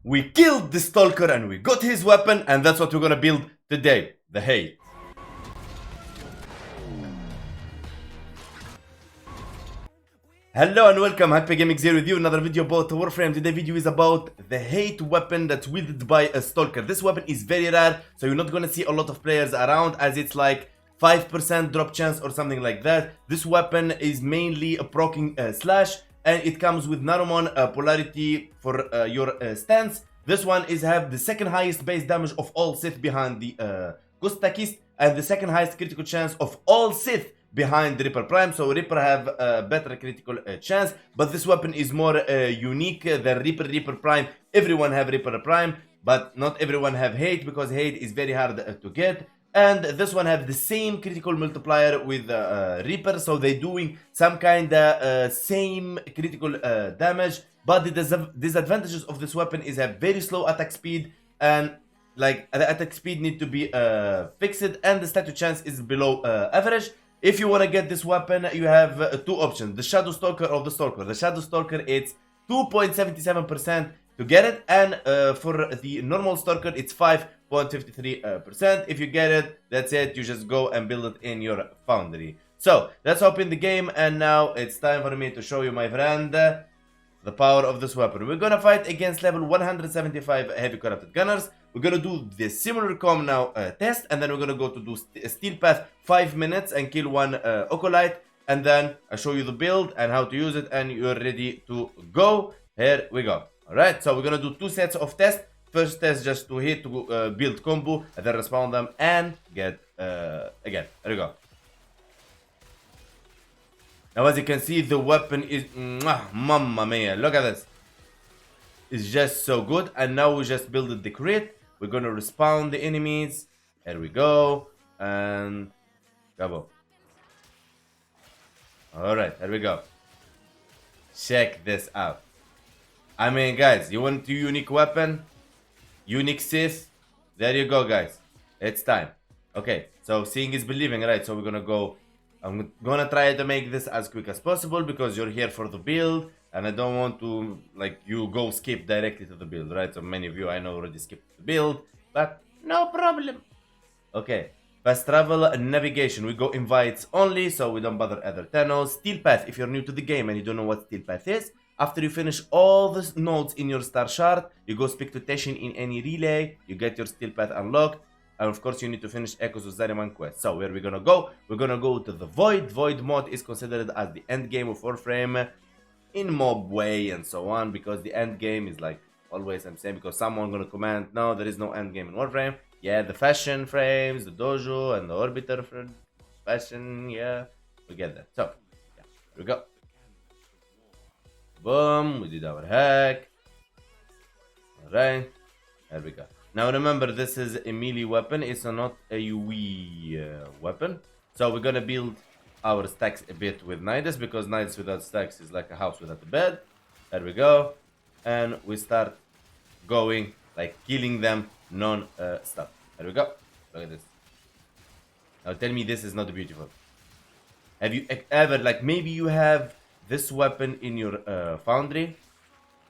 We killed the Stalker and we got his weapon, and that's what we're gonna build today, the Hate. Hello and welcome, Happy Gaming here with you, another video about Warframe. Today's video is about the Hate weapon that's wielded by a Stalker. This weapon is very rare, so you're not gonna see a lot of players around, as it's like 5% drop chance or something like that. This weapon is mainly a proccing slash, and it comes with Narumon polarity for your stance. This one is have the second highest base damage of all Scythe behind the Gustakist, and the second highest critical chance of all Scythe behind the Reaper Prime. So Reaper have a better critical chance, but this weapon is more unique than Reaper Prime. Everyone have Reaper Prime, but not everyone have Hate, because Hate is very hard to get. And this one have the same critical multiplier with Reaper, so they doing some kind of same critical damage. But the disadvantages of this weapon is a very slow attack speed, and like the attack speed need to be fixed, and the status chance is below average. If you want to get this weapon, you have two options: the Shadow Stalker or the Stalker. The Shadow Stalker, it's 2.77% to get it, and for the normal Stalker, it's 5.53%. If you get it, that's it. You just go and build it in your foundry. So let's open the game, and now it's time for me to show you, my friend, the power of this weapon. We're gonna fight against level 175 heavy corrupted gunners. We're gonna do the similar com now test, and then we're gonna go to do steel path 5 minutes and kill one Ocolite, and then I show you the build and how to use it, and you're ready to go. Here we go. Alright, so we're gonna do 2 sets of tests. First test just to hit to build combo, and then respawn them and get again. There we go. Now as you can see, the weapon is mamma mia, look at this. It's just so good. And now we just build the crit. We're gonna respawn the enemies. Here we go. And go. Alright, here we go. Check this out. I mean, guys, you want a unique weapon? Unique Scythe? There you go, guys. It's time. Okay, so seeing is believing, right? So we're gonna go. I'm gonna try to make this as quick as possible, because you're here for the build, and I don't want to, like, you go skip directly to the build, right? So many of you I know already skipped the build, but no problem. Okay, fast travel and navigation. We go invites only, so we don't bother other channels. Steel path. If you're new to the game and you don't know what steel path is, after you finish all the nodes in your star shard, you go speak to Teshin in any relay, you get your steel path unlocked. And of course you need to finish Echoes of Zariman quest. So where we're gonna go? We're gonna go to the Void. Void mod is considered as the end game of Warframe in mob way and so on, because the end game is like always I'm saying, because someone gonna comment, no, there is no end game in Warframe. Yeah, the fashion frames, the dojo and the orbiter fashion, yeah, we get that. So yeah, here we go. Boom, we did our hack. Alright, there we go. Now remember, this is a melee weapon, it's not a AoE weapon. So we're gonna build our stacks a bit with Nidus, because Nidus without stacks is like a house without a bed. There we go. And we start going, like killing them non-stop. There we go. Look at this. Now tell me this is not beautiful. Have you ever, like, maybe you have this weapon in your foundry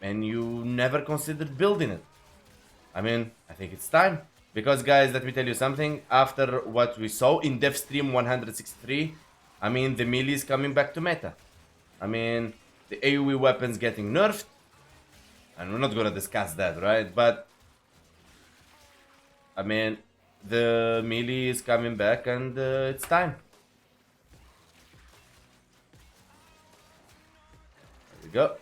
and you never considered building it? I mean, I think it's time. Because, guys, let me tell you something. After what we saw in Dev Stream 163, I mean, the melee is coming back to meta. I mean, the AoE weapons getting nerfed. And we're not gonna discuss that, right? But, I mean, the melee is coming back, and it's time. There we go.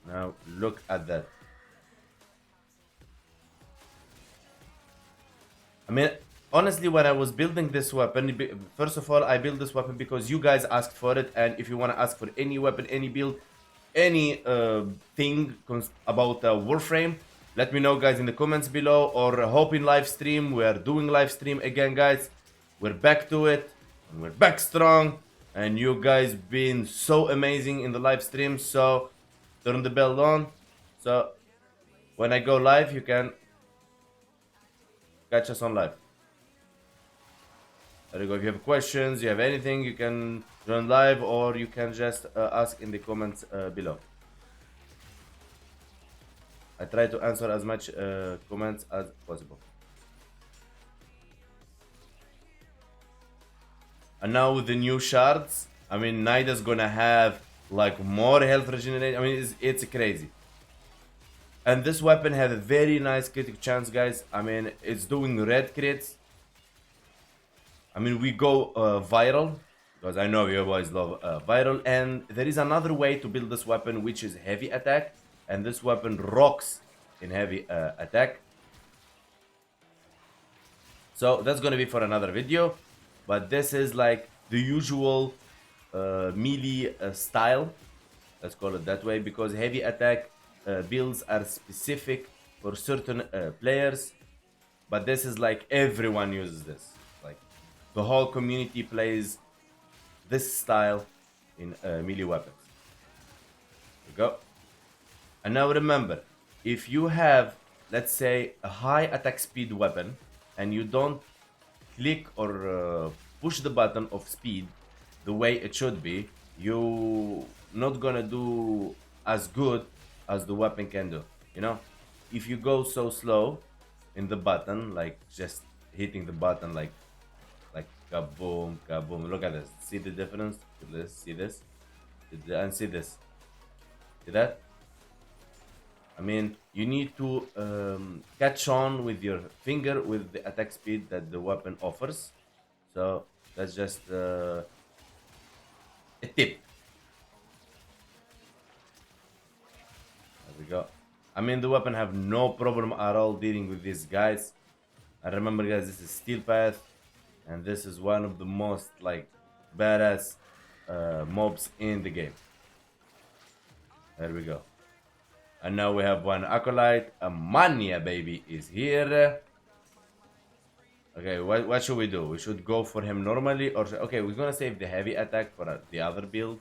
Now look at that. I mean, honestly, when I was building this weapon, first of all, I built this weapon because you guys asked for it. And if you want to ask for any weapon, any build, any thing about Warframe, let me know, guys, in the comments below, or hope in live stream. We are doing live stream again, guys. We're back to it, and we're back strong. And you guys been so amazing in the live stream. So turn the bell on, so when I go live, you can catch us on live. There you go. If you have questions, you have anything, you can join live or you can just ask in the comments below. I try to answer as much comments as possible. And now with the new shards, I mean, Nida's gonna have like more health regeneration. I mean, it's crazy. And this weapon has a very nice critic chance, guys. I mean, it's doing red crits. I mean, we go viral because I know you guys love viral. And there is another way to build this weapon, which is heavy attack. And this weapon rocks in heavy attack. So that's gonna be for another video. But this is like the usual melee style. Let's call it that way, because heavy attack builds are specific for certain players. But this is like everyone uses this. Like the whole community plays this style in melee weapons. There we go. And now remember, if you have, let's say, a high attack speed weapon and you don't click or push the button of speed the way it should be, you not gonna do as good as the weapon can do, you know? If you go so slow in the button, like just hitting the button like kaboom, kaboom. Look at this. See the difference? See this? And see this. See that? I mean, you need to catch on with your finger with the attack speed that the weapon offers. So that's just a tip. There we go. I mean, the weapon have no problem at all dealing with these guys. And remember, guys, this is Steel Path, and this is one of the most like badass mobs in the game. There we go. And now we have one acolyte. A mania baby is here. Okay, what should we do? We should go for him normally, or okay, we're gonna save the heavy attack for the other build,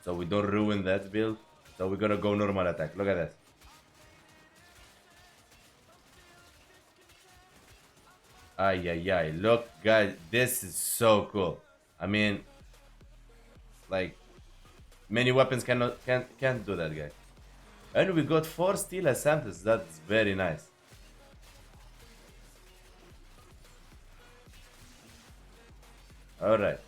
so we don't ruin that build. So we're gonna go normal attack. Look at that. Ay ay ay! Look, guys, this is so cool. I mean, like many weapons can't do that, guys. And we got 4 steel assamples. That's very nice. Alright.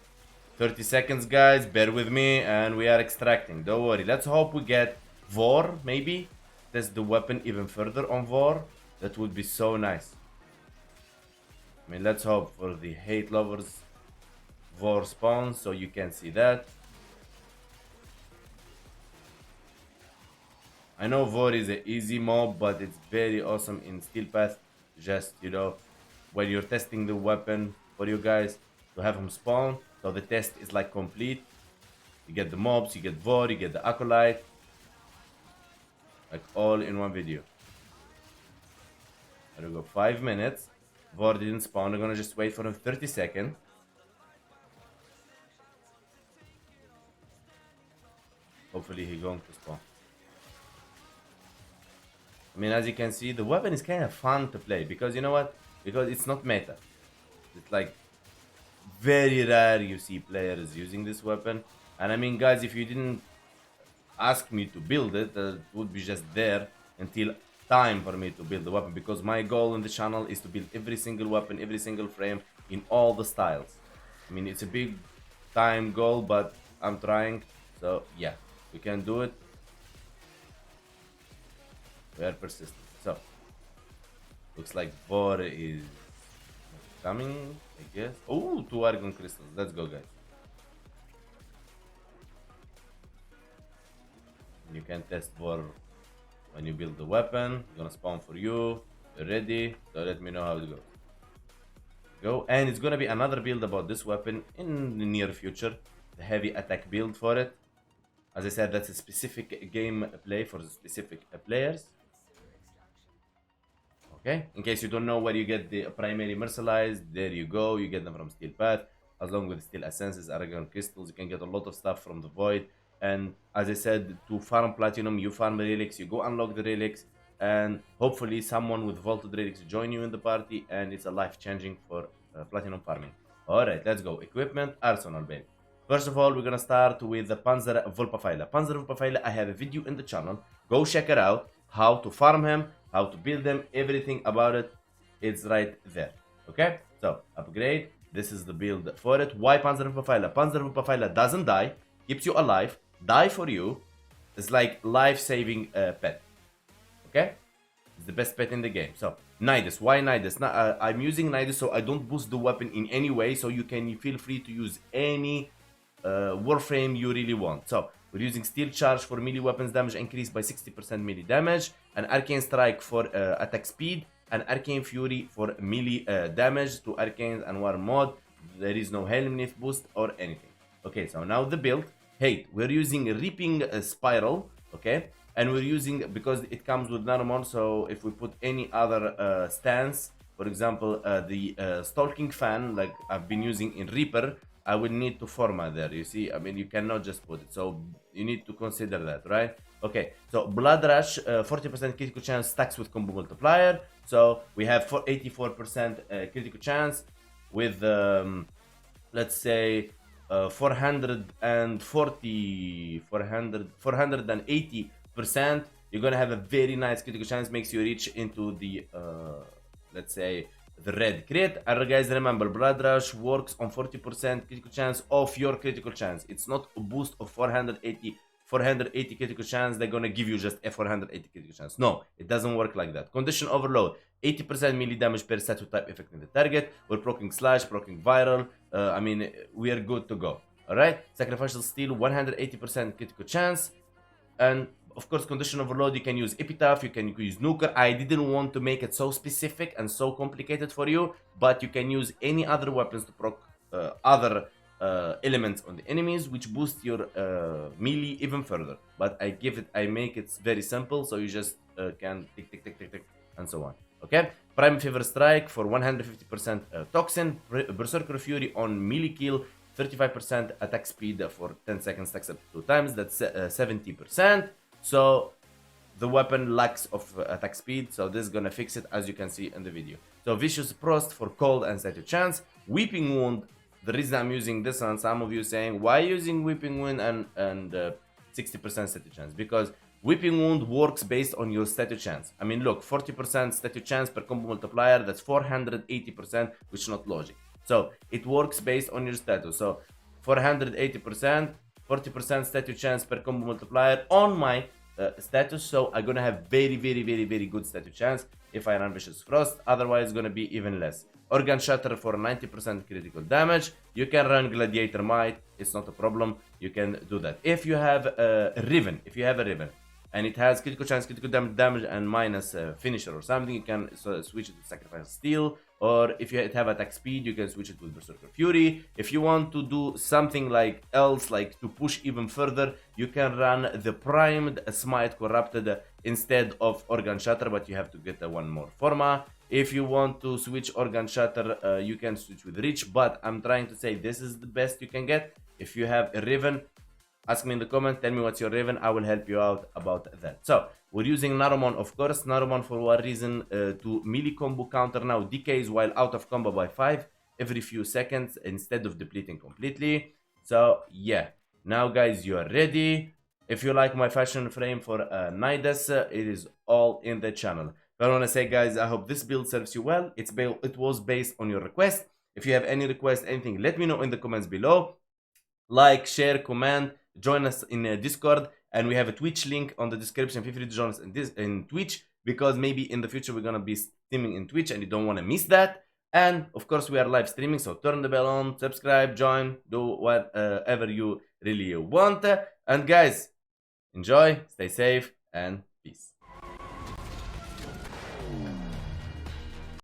30 seconds, guys. Bear with me. And we are extracting. Don't worry. Let's hope we get Vor, maybe. Test the weapon even further on Vor. That would be so nice. I mean, let's hope for the hate lovers Vor spawns so you can see that. I know Vor is an easy mob, but it's very awesome in Steel Path. Just, you know, when you're testing the weapon for you guys, to have him spawn. So the test is like complete. You get the mobs, you get Vor, you get the acolyte. Like all in one video. There we go, 5 minutes. Vor didn't spawn, we're gonna just wait for him 30 seconds. Hopefully he's going to spawn. I mean, as you can see, the weapon is kind of fun to play because you know what? Because it's not meta. It's like very rare you see players using this weapon. And I mean, guys, if you didn't ask me to build it, it would be just there until time for me to build the weapon. Because my goal in the channel is to build every single weapon, every single frame in all the styles. I mean, it's a big time goal, but I'm trying. So yeah, we can do it. We are persistent. So, looks like Vor is coming, I guess. Oh, 2 argon crystals. Let's go, guys. You can test Vor when you build the weapon. It's gonna spawn for you. You're ready. So let me know how it goes. Go. And it's gonna be another build about this weapon in the near future. The heavy attack build for it. As I said, that's a specific game play for the specific players. Okay, in case you don't know where you get the primary mercenaries, there you go. You get them from Steel Path, along with Steel Essences, Aragon Crystals. You can get a lot of stuff from the Void. And as I said, to farm Platinum, you farm relics, you go unlock the relics, and hopefully someone with vaulted relics join you in the party, and it's a life changing for Platinum farming. Alright, let's go. Equipment, arsenal, baby. First of all, we're gonna start with the Panzer Vulpaphyla. Panzer Vulpaphyla, I have a video in the channel. Go check it out. How to farm him, how to build him, everything about it. It's right there. Okay? So, upgrade. This is the build for it. Why Panzer Vulpaphyla? Panzer Vulpaphyla doesn't die, keeps you alive, die for you. It's like life-saving pet. Okay? It's the best pet in the game. So, Nidus. Why Nidus? Now, I'm using Nidus so I don't boost the weapon in any way. So you can feel free to use any Warframe you really want. So, we're using Steel Charge for melee weapons damage increased by 60% melee damage. An Arcane Strike for attack speed. An Arcane Fury for melee damage to Arcanes and War mode. There is no Helmnith boost or anything. Okay, so now the build. Hate. We're using Reaping Spiral. Okay? And we're using, because it comes with Narumon, so if we put any other stance, for example, the Stalking Fan, like I've been using in Reaper, I will need to format there, you see? I mean, you cannot just put it, so you need to consider that, right? Okay, so Blood Rush, 40% critical chance stacks with combo multiplier, so we have 84% critical chance with, let's say, 480%, you're gonna have a very nice critical chance, makes you reach into the let's say the red crit. And guys, remember, Blood Rush works on 40% critical chance of your critical chance. It's not a boost of 480 critical chance. They're gonna give you just a 480 critical chance. No, it doesn't work like that. Condition Overload, 80% melee damage per statue type affecting the target. We're proccing Slash, proccing Viral. I mean, we are good to go. Alright, Sacrificial Steel, 180% critical chance. And of course, Condition Overload, you can use Epitaph, you can use Nuker. I didn't want to make it so specific and so complicated for you, but you can use any other weapons to proc other elements on the enemies, which boost your melee even further. But I make it very simple, so you just can tick, tick, tick, tick, tick, and so on. Okay? Prime Fever Strike for 150% Toxin, Berserker Fury on melee kill, 35% attack speed for 10 seconds, stacks up 2 times, that's 70%. So the weapon lacks of attack speed, so this is gonna fix it, as you can see in the video. So Vicious Frost for cold and statue chance. Weeping Wound, the reason I'm using this one, some of you saying, why using Weeping Wound and 60% statue chance? Because Weeping Wound works based on your statue chance. I mean, look, 40% statue chance per combo multiplier, that's 480%, which is not logic. So it works based on your status. So 480%, 40% statue chance per combo multiplier on my status. So I'm gonna have very good statue chance if I run Vicious Frost. Otherwise, it's gonna be even less. Organ Shatter for 90% critical damage. You can run Gladiator Might. It's not a problem. You can do that. If you have a Riven, and it has critical chance, critical damage, and minus finisher or something, you can switch it to Sacrifice Steel. Or if you have attack speed, you can switch it with Berserker Fury. If you want to do something like else, like to push even further, you can run the Primed Smite Corrupted instead of Organ Shatter, but you have to get one more forma. If you want to switch Organ Shatter, you can switch with Reach, but I'm trying to say this is the best you can get. If you have a Riven, ask me in the comment, tell me what's your Raven, I will help you out about that. So, we're using Narumon, of course. Narumon, for what reason? To melee combo counter now decays while out of combo by 5 every few seconds instead of depleting completely. So, yeah. Now, guys, you are ready. If you like my fashion frame for Nidus, it is all in the channel. But I want to say, guys, I hope this build serves you well. It was based on your request. If you have any request, anything, let me know in the comments below. Like, share, comment. Join us in Discord, and we have a Twitch link on the description. Feel free to join us in Twitch, because maybe in the future we're gonna be streaming in Twitch and you don't want to miss that. And of course we are live streaming, so turn the bell on, subscribe, join, do whatever you really want. And guys, enjoy, stay safe, and peace.